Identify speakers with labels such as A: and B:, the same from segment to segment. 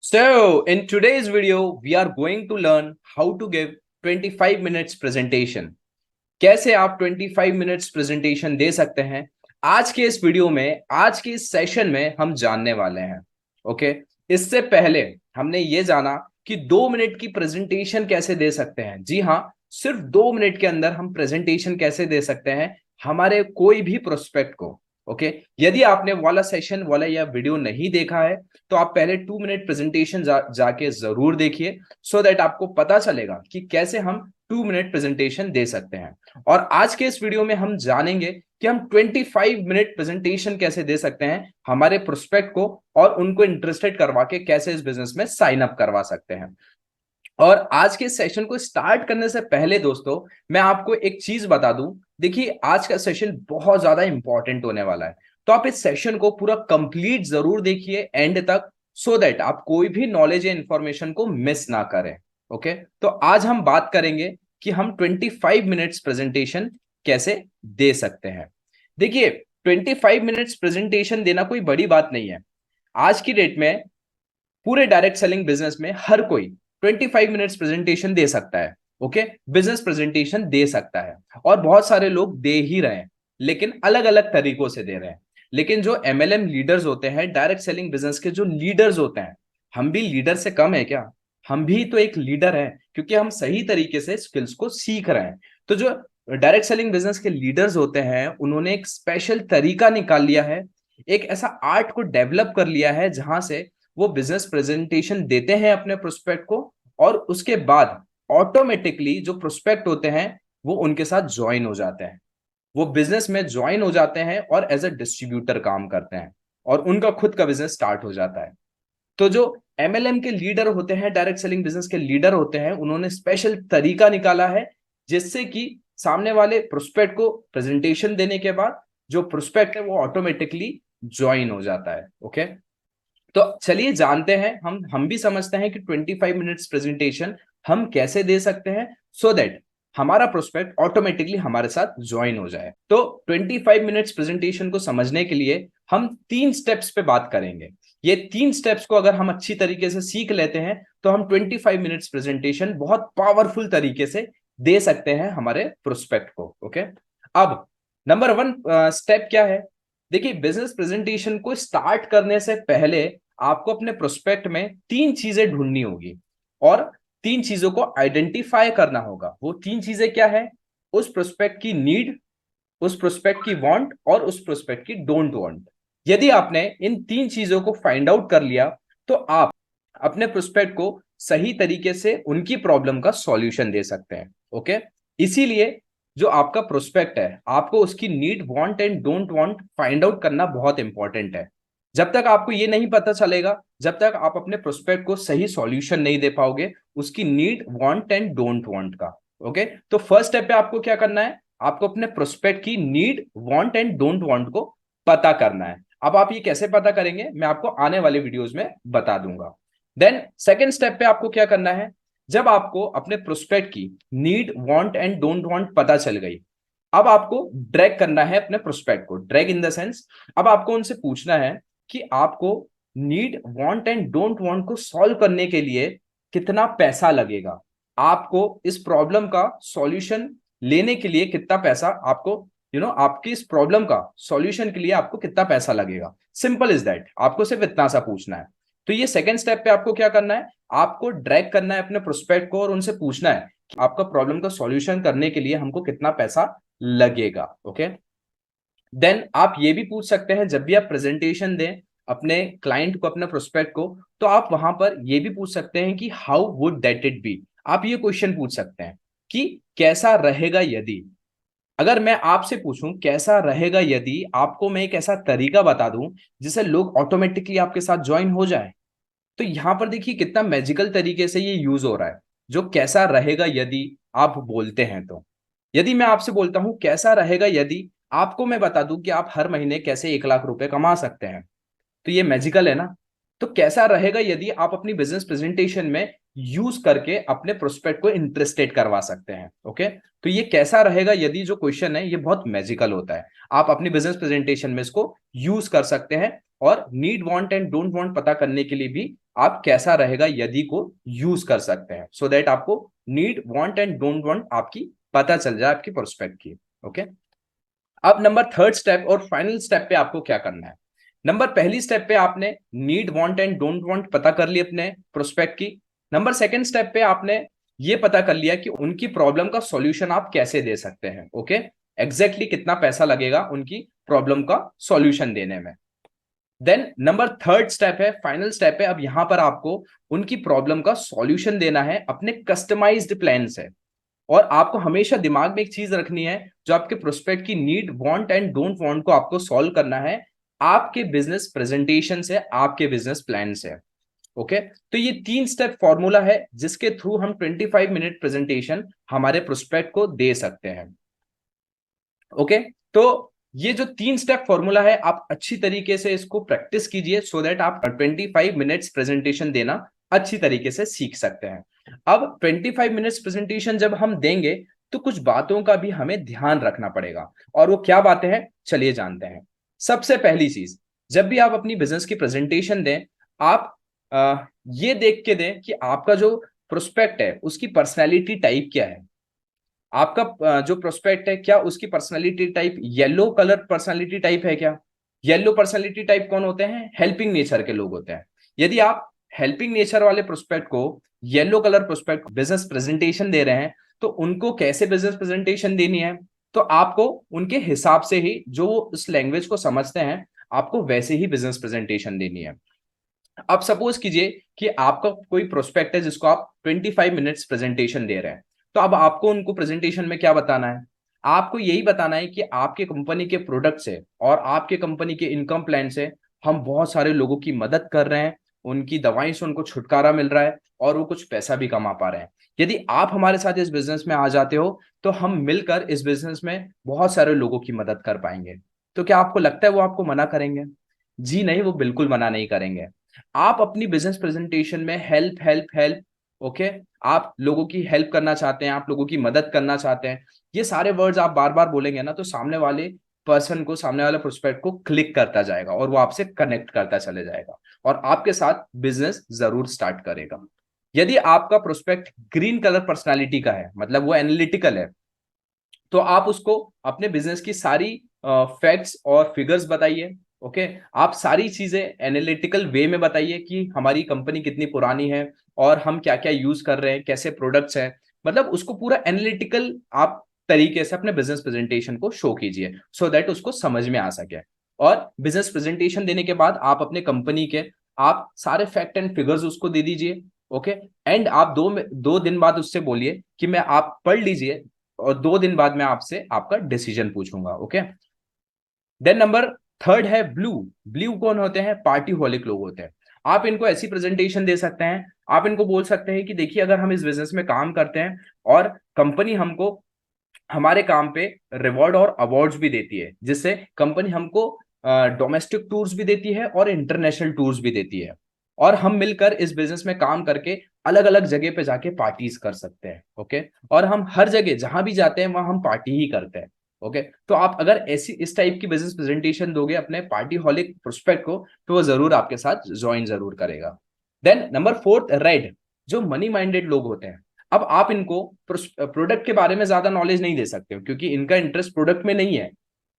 A: So, in today's video, we are going to learn how to give 25 minutes presentation. कैसे आप 25 minutes presentation दे सकते हैं आज के इस वीडियो में, आज के इस सेशन में हम जानने वाले हैं। ओके, इससे पहले हमने ये जाना कि 2 मिनट की प्रेजेंटेशन कैसे दे सकते हैं। जी हाँ, सिर्फ 2 मिनट के अंदर हम प्रेजेंटेशन कैसे दे सकते हैं हमारे कोई भी प्रोस्पेक्ट को। ओके, यदि आपने वाला सेशन वाला या वीडियो नहीं देखा है तो आप पहले 2 मिनट प्रेजेंटेशन जाके जरूर देखिए, सो दैट आपको पता चलेगा कि कैसे हम 2 मिनट प्रेजेंटेशन दे सकते हैं। और आज के इस वीडियो में हम जानेंगे कि हम 25 मिनट प्रेजेंटेशन कैसे दे सकते हैं हमारे प्रोस्पेक्ट को और उनको इंटरेस्टेड करवा के कैसे इस बिजनेस में साइन अप करवा सकते हैं। और आज के सेशन को स्टार्ट करने से पहले दोस्तों, मैं आपको एक चीज बता दूं। देखिए, आज का सेशन बहुत ज्यादा इंपॉर्टेंट होने वाला है, तो आप इस सेशन को पूरा कंप्लीट जरूर देखिए एंड तक, सो दैट आप कोई भी नॉलेज या इंफॉर्मेशन को मिस ना करें। ओके, तो आज हम बात करेंगे कि हम 25 मिनट्स प्रेजेंटेशन कैसे दे सकते हैं। देखिए, 25 मिनट्स प्रेजेंटेशन देना कोई बड़ी बात नहीं है। आज की डेट में पूरे डायरेक्ट सेलिंग बिजनेस में हर कोई 25 मिनट्स प्रेजेंटेशन दे सकता है। ओके, बिजनेस प्रेजेंटेशन दे सकता है और बहुत सारे लोग दे ही रहे हैं, लेकिन अलग अलग तरीकों से दे रहे हैं। लेकिन जो एमएलएम लीडर्स होते हैं, डायरेक्ट सेलिंग बिजनेस के जो लीडर्स होते हैं, हम भी लीडर से कम है क्या? हम भी तो एक लीडर है, क्योंकि हम सही तरीके से स्किल्स को सीख रहे हैं। तो जो डायरेक्ट सेलिंग बिजनेस के लीडर्स होते हैं, उन्होंने एक स्पेशल तरीका निकाल लिया है, एक ऐसा आर्ट को डेवलप कर लिया है जहां से वो बिजनेस प्रेजेंटेशन देते हैं अपने प्रोस्पेक्ट को, और उसके बाद ऑटोमेटिकली जो प्रोस्पेक्ट होते हैं वो उनके साथ ज्वाइन हो जाते हैं, वो बिजनेस में ज्वाइन हो जाते हैं और एज अ डिस्ट्रीब्यूटर काम करते हैं और उनका खुद का बिजनेस स्टार्ट हो जाता है। तो जो एमएलएम के लीडर होते हैं, डायरेक्ट सेलिंग बिजनेस के लीडर होते हैं, उन्होंने स्पेशल तरीका निकाला है जिससे कि सामने वाले प्रोस्पेक्ट को प्रेजेंटेशन देने के बाद जो प्रोस्पेक्ट है वो ऑटोमेटिकली ज्वाइन हो जाता है। ओके, तो चलिए जानते हैं, हम भी समझते हैं कि 25 मिनट्स प्रेजेंटेशन हम कैसे दे सकते हैं, सो दैट हमारा प्रोस्पेक्ट ऑटोमेटिकली हमारे साथ ज्वाइन हो जाए। तो 25 मिनट्स प्रेजेंटेशन को समझने के लिए हम 3 स्टेप्स पे बात करेंगे। ये 3 स्टेप्स को अगर हम अच्छी तरीके से सीख लेते हैं तो हम 25 मिनट्स प्रेजेंटेशन बहुत पावरफुल तरीके से दे सकते हैं हमारे प्रोस्पेक्ट को। ओके, अब नंबर 1 स्टेप क्या है? देखिए, बिजनेस प्रेजेंटेशन को स्टार्ट करने से पहले आपको अपने प्रोस्पेक्ट में 3 चीजें ढूंढनी होगी और 3 चीजों को आइडेंटिफाई करना होगा। वो 3 चीजें क्या है? उस प्रोस्पेक्ट की नीड, उस प्रोस्पेक्ट की वांट और उस प्रोस्पेक्ट की डोंट वांट। यदि आपने इन 3 चीजों को फाइंड आउट कर लिया तो आप अपने प्रोस्पेक्ट को सही तरीके से उनकी प्रॉब्लम का सॉल्यूशन दे सकते हैं। ओके, इसीलिए जो आपका प्रोस्पेक्ट है, आपको उसकी need, want and don't want find out करना बहुत इंपॉर्टेंट है। जब तक आपको ये नहीं पता चलेगा, जब तक आप अपने प्रोस्पेक्ट को सही सॉल्यूशन नहीं दे पाओगे उसकी need, want and don't want का। ओके, तो फर्स्ट स्टेप पे आपको क्या करना है? आपको अपने प्रोस्पेक्ट की need, want and don't want को पता करना है। अब आप ये कैसे पता करेंगे मैं आपको आने वाले वीडियोस में बता दूंगा। देन सेकेंड स्टेप पे आपको क्या करना है? जब आपको अपने प्रोस्पेक्ट की need, want and don't want पता चल गई, अब आपको ड्रैग करना है अपने प्रोस्पेक्ट को। ड्रैग इन द सेंस, अब आपको उनसे पूछना है कि आपको need, want and don't want को सॉल्व करने के लिए कितना पैसा लगेगा, आपको इस प्रॉब्लम का सॉल्यूशन लेने के लिए कितना पैसा आपको, आपकी इस प्रॉब्लम का सॉल्यूशन के लिए आपको कितना पैसा लगेगा। सिंपल इज दैट, आपको सिर्फ इतना सा पूछना है। तो ये सेकंड स्टेप पे आपको क्या करना है? आपको ड्रैग करना है अपने प्रोस्पेक्ट को और उनसे पूछना है कि आपका प्रॉब्लम का सॉल्यूशन करने के लिए हमको कितना पैसा लगेगा। ओके, देन आप ये भी पूछ सकते हैं, जब भी आप प्रेजेंटेशन दें अपने क्लाइंट को, अपने प्रोस्पेक्ट को, तो आप वहां पर ये भी पूछ सकते हैं कि how would that it be. आप ये क्वेश्चन पूछ सकते हैं कि कैसा रहेगा यदि, अगर मैं आपसे पूछूं कैसा रहेगा यदि आपको मैं एक ऐसा तरीका बता दूं जिससे लोग ऑटोमेटिकली आपके साथ ज्वाइन हो जाए। तो यहां पर देखिए कितना मैजिकल तरीके से ये यूज हो रहा है। जो कैसा रहेगा यदि आप बोलते हैं, तो यदि मैं आपसे बोलता हूं कैसा रहेगा यदि आपको मैं बता दूं कि आप हर महीने कैसे 1 लाख रुपए कमा सकते हैं, तो ये मैजिकल है ना। तो कैसा रहेगा यदि आप अपनी बिजनेस प्रेजेंटेशन में यूज करके अपने प्रोस्पेक्ट को इंटरेस्टेड करवा सकते हैं। ओके, तो ये कैसा रहेगा यदि जो क्वेश्चन है ये बहुत मैजिकल होता है, आप अपनी बिजनेस प्रेजेंटेशन में इसको यूज कर सकते हैं और need want and don't want पता करने के लिए भी आप कैसा रहेगा यदि को यूज कर सकते हैं, सो दैट आपको need want and don't want आपकी पता चल जाए आपकी प्रोस्पेक्ट की। ओके, अब नंबर थर्ड स्टेप और फाइनल स्टेप पे आपको क्या करना है। नंबर पहली स्टेप पे आपने need want and don't want पता कर ली अपने प्रोस्पेक्ट की। नंबर सेकंड स्टेप पे आपने ये पता कर लिया कि उनकी प्रॉब्लम का सॉल्यूशन आप कैसे दे सकते हैं। ओके, एग्जैक्टली कितना पैसा लगेगा उनकी प्रॉब्लम का सॉल्यूशन देने में। देन नंबर थर्ड स्टेप है, फाइनल स्टेप है, अब यहां पर आपको उनकी प्रॉब्लम का सॉल्यूशन देना है अपने कस्टमाइज्ड प्लान से। और आपको हमेशा दिमाग में एक चीज रखनी है, जो आपके प्रोस्पेक्ट की need want and don't want को आपको सॉल्व करना है आपके बिजनेस प्रेजेंटेशन से, आपके बिजनेस प्लान से। ओके, तो ये 3 स्टेप फॉर्मूला है जिसके थ्रू हम 25 मिनट प्रेजेंटेशन हमारे प्रोस्पेक्ट को दे सकते हैं। ओके, तो ये जो 3 स्टेप फॉर्मूला है आप अच्छी तरीके से इसको प्रैक्टिस कीजिए, सो दैट आप 25 मिनट्स प्रेजेंटेशन देना अच्छी तरीके से सीख सकते हैं। अब 25 मिनट्स प्रेजेंटेशन जब हम देंगे तो कुछ बातों का भी हमें ध्यान रखना पड़ेगा, और वो क्या बातें हैं चलिए जानते हैं। सबसे पहली चीज, जब भी आप अपनी बिजनेस की प्रेजेंटेशन दें, आप ये देख के दें कि आपका जो प्रोस्पेक्ट है उसकी पर्सनैलिटी टाइप क्या है। आपका जो प्रोस्पेक्ट है क्या उसकी personality type yellow colour personality type है क्या। येलो पर्सनालिटी टाइप कौन होते हैं, हेल्पिंग नेचर के लोग होते हैं। यदि आप हेल्पिंग नेचर वाले प्रोस्पेक्ट को yellow colour prospect business presentation दे रहे हैं, तो उनको कैसे बिजनेस प्रेजेंटेशन देनी है, तो आपको उनके हिसाब से ही, जो उस लैंग्वेज को समझते हैं, आपको वैसे ही बिजनेस प्रेजेंटेशन देनी है। अब सपोज कीजिए कि आपका कोई प्रोस्पेक्ट है जिसको आप 25 मिनट्स प्रेजेंटेशन दे रहे हैं, तो अब आपको उनको प्रेजेंटेशन में क्या बताना है, आपको यही बताना है कि आपके कंपनी के प्रोडक्ट से और आपके कंपनी के इनकम प्लान से हम बहुत सारे लोगों की मदद कर रहे हैं, उनकी दवाई से उनको छुटकारा मिल रहा है और वो कुछ पैसा भी कमा पा रहे हैं। यदि आप हमारे साथ इस बिजनेस में आ जाते हो तो हम मिलकर इस बिजनेस में बहुत सारे लोगों की मदद कर पाएंगे। तो क्या आपको लगता है वो आपको मना करेंगे? जी नहीं, वो बिल्कुल मना नहीं करेंगे। आप अपनी बिजनेस प्रेजेंटेशन में हेल्प हेल्प हेल्प, ओके, आप लोगों की हेल्प करना चाहते हैं, आप लोगों की मदद करना चाहते हैं, ये सारे वर्ड्स आप बार बार बोलेंगे ना, तो सामने वाले पर्सन को, सामने वाले प्रोस्पेक्ट को क्लिक करता जाएगा और वो आपसे कनेक्ट करता चले जाएगा और आपके साथ बिजनेस जरूर स्टार्ट करेगा। यदि आपका प्रोस्पेक्ट ग्रीन कलर पर्सनालिटी का है, मतलब वो एनालिटिकल है, तो आप उसको अपने बिजनेस की सारी फैक्ट्स और फिगर्स बताइए। ओके, आप सारी चीजें एनालिटिकल वे में बताइए कि हमारी कंपनी कितनी पुरानी है और हम क्या क्या यूज कर रहे हैं, कैसे प्रोडक्ट्स हैं, मतलब उसको पूरा एनालिटिकल आप तरीके से अपने बिजनेस प्रेजेंटेशन को शो कीजिए, सो दैट उसको समझ में आ सके। और बिजनेस प्रेजेंटेशन देने के बाद आप अपने कंपनी के आप सारे फैक्ट एंड फिगर्स उसको दे दीजिए। ओके, एंड आप 2 दिन बाद उससे बोलिए कि मैं आप पढ़ लीजिए और 2 दिन बाद मैं आपसे आपका डिसीजन पूछूंगा। ओके, देन नंबर थर्ड है ब्लू। ब्लू कौन होते हैं, पार्टी हॉलिक लोग होते हैं। आप इनको ऐसी प्रेजेंटेशन दे सकते हैं, आप इनको बोल सकते हैं कि देखिए अगर हम इस बिजनेस में काम करते हैं और कंपनी हमको हमारे काम पे रिवॉर्ड और अवार्ड्स भी देती है, जिससे कंपनी हमको डोमेस्टिक टूर्स भी देती है और इंटरनेशनल टूर्स भी देती है, और हम मिलकर इस बिजनेस में काम करके अलग अलग जगह पे जाके पार्टीज कर सकते हैं। ओके, और हम हर जगह जहां भी जाते हैं वहां हम पार्टी ही करते हैं। ओके, तो आप अगर ऐसी इस टाइप की बिजनेस प्रेजेंटेशन दोगे अपने पार्टी हॉलिक प्रोस्पेक्ट को, तो वो जरूर आपके साथ ज्वाइन जरूर करेगा। देन नंबर फोर्थ, रेड, जो मनी माइंडेड लोग होते हैं। अब आप इनको प्रोडक्ट के बारे में ज्यादा नॉलेज नहीं दे सकते हो क्योंकि इनका इंटरेस्ट प्रोडक्ट में नहीं है,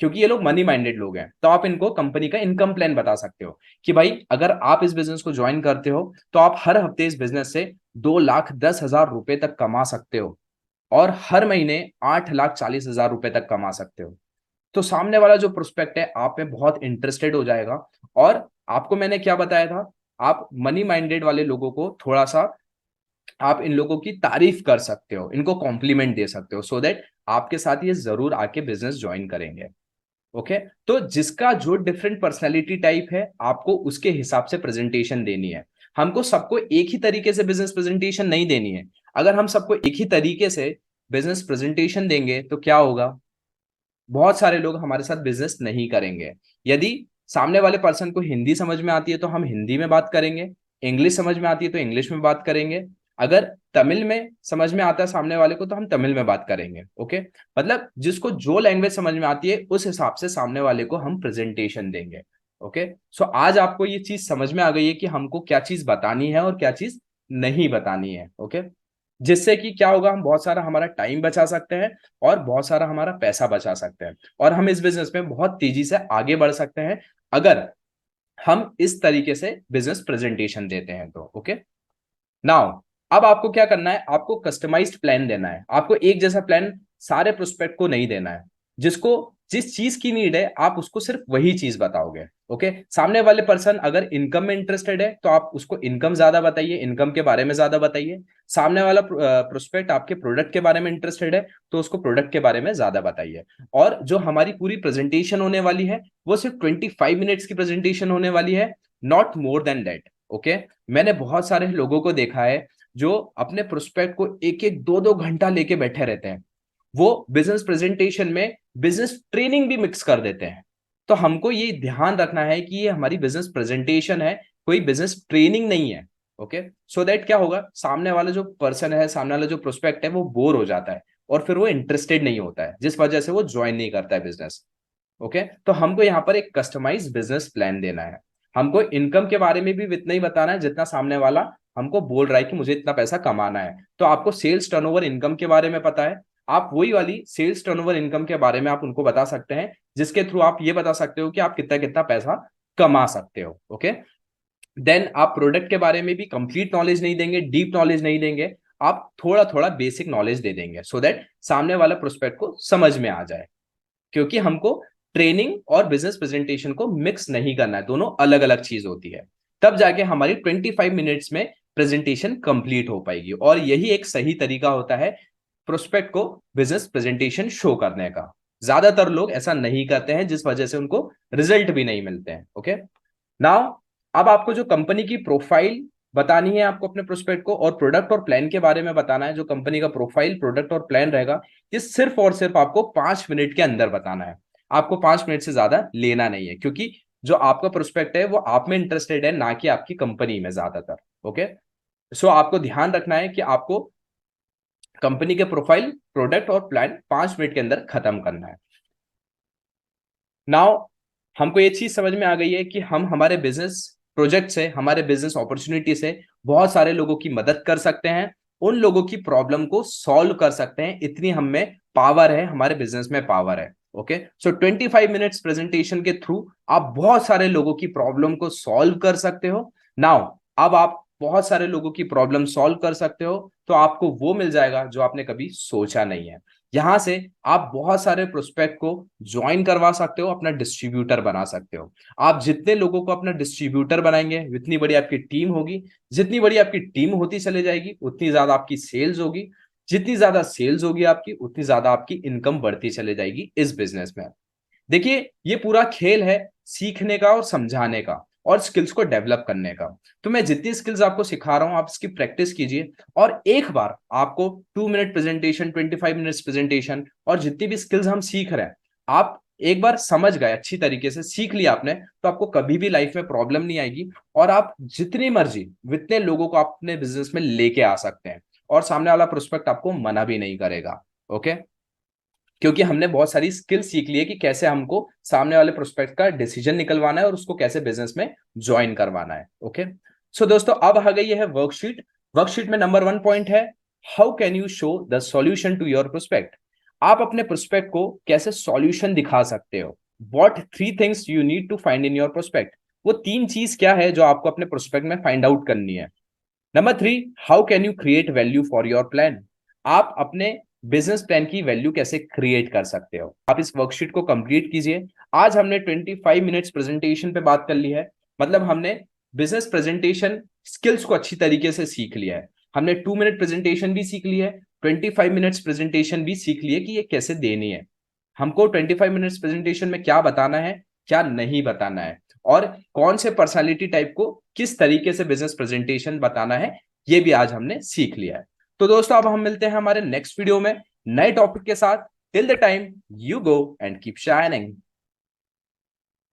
A: क्योंकि ये लोग मनी माइंडेड लोग हैं। तो आप इनको कंपनी का इनकम प्लान बता सकते हो कि भाई अगर आप इस बिजनेस को ज्वाइन करते हो तो आप हर हफ्ते इस बिजनेस से 2,10,000 रुपए तक कमा सकते हो और हर महीने 8,40,000 रुपए तक कमा सकते हो। तो सामने वाला जो प्रोस्पेक्ट है आप में बहुत इंटरेस्टेड हो जाएगा। और आपको मैंने क्या बताया था, आप मनी माइंडेड वाले लोगों को थोड़ा सा आप इन लोगों की तारीफ कर सकते हो, इनको कॉम्प्लीमेंट दे सकते हो, सो दैट आपके साथ ये जरूर आके बिजनेस ज्वाइन करेंगे। ओके, तो जिसका जो डिफरेंट पर्सनैलिटी टाइप है आपको उसके हिसाब से प्रेजेंटेशन देनी है। हमको सबको एक ही तरीके से बिजनेस प्रेजेंटेशन नहीं देनी है। अगर हम सबको एक ही तरीके से बिजनेस प्रेजेंटेशन देंगे तो क्या होगा, बहुत सारे लोग हमारे साथ बिजनेस नहीं करेंगे। यदि सामने वाले पर्सन को हिंदी समझ में आती है तो हम हिंदी में बात करेंगे, इंग्लिश समझ में आती है तो इंग्लिश में बात करेंगे, अगर तमिल में समझ में आता है सामने वाले को तो हम तमिल में बात करेंगे। ओके, मतलब जिसको जो लैंग्वेज समझ में आती है उस हिसाब से सामने वाले को हम प्रेजेंटेशन देंगे। ओके, सो आज आपको ये चीज समझ में आ गई है कि हमको क्या चीज बतानी है और क्या चीज नहीं बतानी है। ओके, जिससे कि क्या होगा, हम बहुत सारा हमारा टाइम बचा सकते हैं और बहुत सारा हमारा पैसा बचा सकते हैं और हम इस बिजनेस में बहुत तेजी से आगे बढ़ सकते हैं अगर हम इस तरीके से बिजनेस प्रेजेंटेशन देते हैं तो। ओके, नाउ अब आपको क्या करना है, आपको कस्टमाइज्ड प्लान देना है। आपको एक जैसा प्लान सारे प्रोस्पेक्ट को नहीं देना है। जिसको जिस चीज की नीड है आप उसको सिर्फ वही चीज बताओगे। ओके, सामने वाले पर्सन अगर इनकम में इंटरेस्टेड है तो आप उसको इनकम ज्यादा बताइए, इनकम के बारे में ज्यादा बताइए। सामने वाला प्रोस्पेक्ट आपके प्रोडक्ट के बारे में इंटरेस्टेड है तो उसको प्रोडक्ट के बारे में ज्यादा बताइए। और जो हमारी पूरी प्रेजेंटेशन होने वाली है वो सिर्फ 25 मिनट्स की प्रेजेंटेशन होने वाली है, not more than that. Okay, मैंने बहुत सारे लोगों को देखा है जो अपने प्रोस्पेक्ट को एक एक दो दो घंटा लेके बैठे रहते हैं। वो बिजनेस प्रेजेंटेशन में बिजनेस ट्रेनिंग भी मिक्स कर देते हैं। तो हमको ये ध्यान रखना है कि ये हमारी बिजनेस प्रेजेंटेशन है, कोई बिजनेस ट्रेनिंग नहीं है। ओके, सो दैट क्या होगा, सामने वाला जो पर्सन है, सामने वाला जो प्रोस्पेक्ट है वो बोर हो जाता है और फिर वो इंटरेस्टेड नहीं होता है, जिस वजह से वो ज्वाइन नहीं करता है बिजनेस। ओके, तो हमको यहाँ पर एक कस्टमाइज बिजनेस प्लान देना है। हमको इनकम के बारे में भी इतना ही बताना है जितना सामने वाला हमको बोल रहा है कि मुझे इतना पैसा कमाना है। तो आपको सेल्स टर्नओवर इनकम के बारे में पता है, आप वही वाली सेल्स टर्नओवर इनकम के बारे में आप उनको बता सकते हैं, जिसके थ्रू आप ये बता सकते हो कि आप कितना कितना पैसा कमा सकते हो। ओके, देन आप प्रोडक्ट के बारे में भी कंप्लीट नॉलेज नहीं देंगे, डीप नॉलेज नहीं देंगे, आप थोड़ा थोड़ा बेसिक नॉलेज दे देंगे सो दैट सामने वाला प्रोस्पेक्ट को समझ में आ जाए। क्योंकि हमको ट्रेनिंग और बिजनेस प्रेजेंटेशन को मिक्स नहीं करना है, दोनों अलग अलग चीज होती है। तब जाके हमारी 25 मिनट्स में प्रेजेंटेशन कंप्लीट हो पाएगी और यही एक सही तरीका होता है प्रोस्पेक्ट को बिजनेस प्रेजेंटेशन शो करने का। ज्यादातर लोग ऐसा नहीं करते हैं जिस वजह से उनको रिजल्ट भी नहीं मिलते हैं। ओके, नाउ अब आपको जो कंपनी की प्रोफाइल बतानी है आपको अपने प्रोस्पेक्ट को, और प्रोडक्ट और प्लान के बारे में बताना है। जो कंपनी का प्रोफाइल, प्रोडक्ट और प्लान रहेगा ये सिर्फ और सिर्फ आपको 5 मिनट के अंदर बताना है। आपको 5 मिनट से ज्यादा लेना नहीं है, क्योंकि जो आपका प्रोस्पेक्ट है वो आप में इंटरेस्टेड है, ना कि आपकी कंपनी में ज्यादातर। ओके, सो आपको ध्यान रखना है कि आपको कंपनी के प्रोफाइल, प्रोडक्ट और प्लान 5 मिनट के अंदर खत्म करना है। नाउ हमको ये चीज समझ में आ गई है कि हम हमारे बिजनेस प्रोजेक्ट से, हमारे बिजनेस अपॉर्चुनिटी से बहुत सारे लोगों की मदद कर सकते हैं, उन लोगों की प्रॉब्लम को सॉल्व कर सकते हैं। इतनी हम में पावर है, हमारे बिजनेस में पावर है। ओके, सो 25 मिनट्स प्रेजेंटेशन के थ्रू आप बहुत सारे लोगों की प्रॉब्लम को सॉल्व कर सकते हो। नाउ अब आप बहुत सारे लोगों की प्रॉब्लम सॉल्व कर सकते हो तो आपको वो मिल जाएगा जो आपने कभी सोचा नहीं है। यहां से आप बहुत सारे प्रोस्पेक्ट को ज्वाइन करवा सकते हो, अपना डिस्ट्रीब्यूटर बना सकते हो। आप जितने लोगों को अपना डिस्ट्रीब्यूटर बनाएंगे उतनी बड़ी आपकी टीम होगी, जितनी बड़ी आपकी टीम होती चले जाएगी उतनी ज्यादा आपकी सेल्स होगी, जितनी ज्यादा सेल्स होगी आपकी उतनी ज्यादा आपकी इनकम बढ़ती चले जाएगी इस बिजनेस में। देखिए ये पूरा खेल है सीखने का और समझाने का और स्किल्स को डेवलप करने का। तो मैं जितनी स्किल्स आपको सिखा रहा हूं आप इसकी प्रैक्टिस कीजिए, और एक बार आपको 2 मिनट प्रेजेंटेशन, 25 मिनट्स प्रेजेंटेशन और जितनी भी स्किल्स हम सीख रहे हैं, आप एक बार समझ गए, अच्छी तरीके से सीख लिया आपने, तो आपको कभी भी लाइफ में प्रॉब्लम नहीं आएगी और आप जितनी मर्जी जितने लोगों को अपने बिजनेस में लेके आ सकते हैं और सामने वाला प्रोस्पेक्ट आपको मना भी नहीं करेगा। ओके, क्योंकि हमने बहुत सारी स्किल सीख ली है कि कैसे हमको सामने वाले प्रोस्पेक्ट का डिसीजन निकलवाना है और उसको कैसे बिजनेस में ज्वाइन करवाना है। ओके, सो दोस्तों अब आ गई है वर्कशीट। वर्कशीट में नंबर 1 पॉइंट है, how can you show the solution to your prospect. आप अपने प्रोस्पेक्ट को कैसे सॉल्यूशन दिखा सकते हो। What 3 things you need to find in your prospect. वो 3 चीज क्या है जो आपको अपने प्रोस्पेक्ट में फाइंड आउट करनी है। Number 3, how can you create value for your plan. आप अपने बिजनेस प्लान की वैल्यू कैसे क्रिएट कर सकते हो। आप इस वर्कशीट को कंप्लीट कीजिए। आज हमने 25 मिनट्स प्रेजेंटेशन पे बात कर ली है, मतलब हमने बिजनेस प्रेजेंटेशन स्किल्स को अच्छी तरीके से सीख लिया है। हमने 2 मिनट प्रेजेंटेशन भी सीख ली है, 25 मिनट्स प्रेजेंटेशन भी सीख ली है कि ये कैसे देनी है। हमको 25 मिनट्स प्रेजेंटेशन में क्या बताना है, क्या नहीं बताना है, और कौन से पर्सनालिटी टाइप को किस तरीके से बिजनेस प्रेजेंटेशन बताना है, ये भी आज हमने सीख लिया है। तो दोस्तों अब हम मिलते हैं हमारे नेक्स्ट वीडियो में नए टॉपिक के साथ। Till the time, you go and keep shining.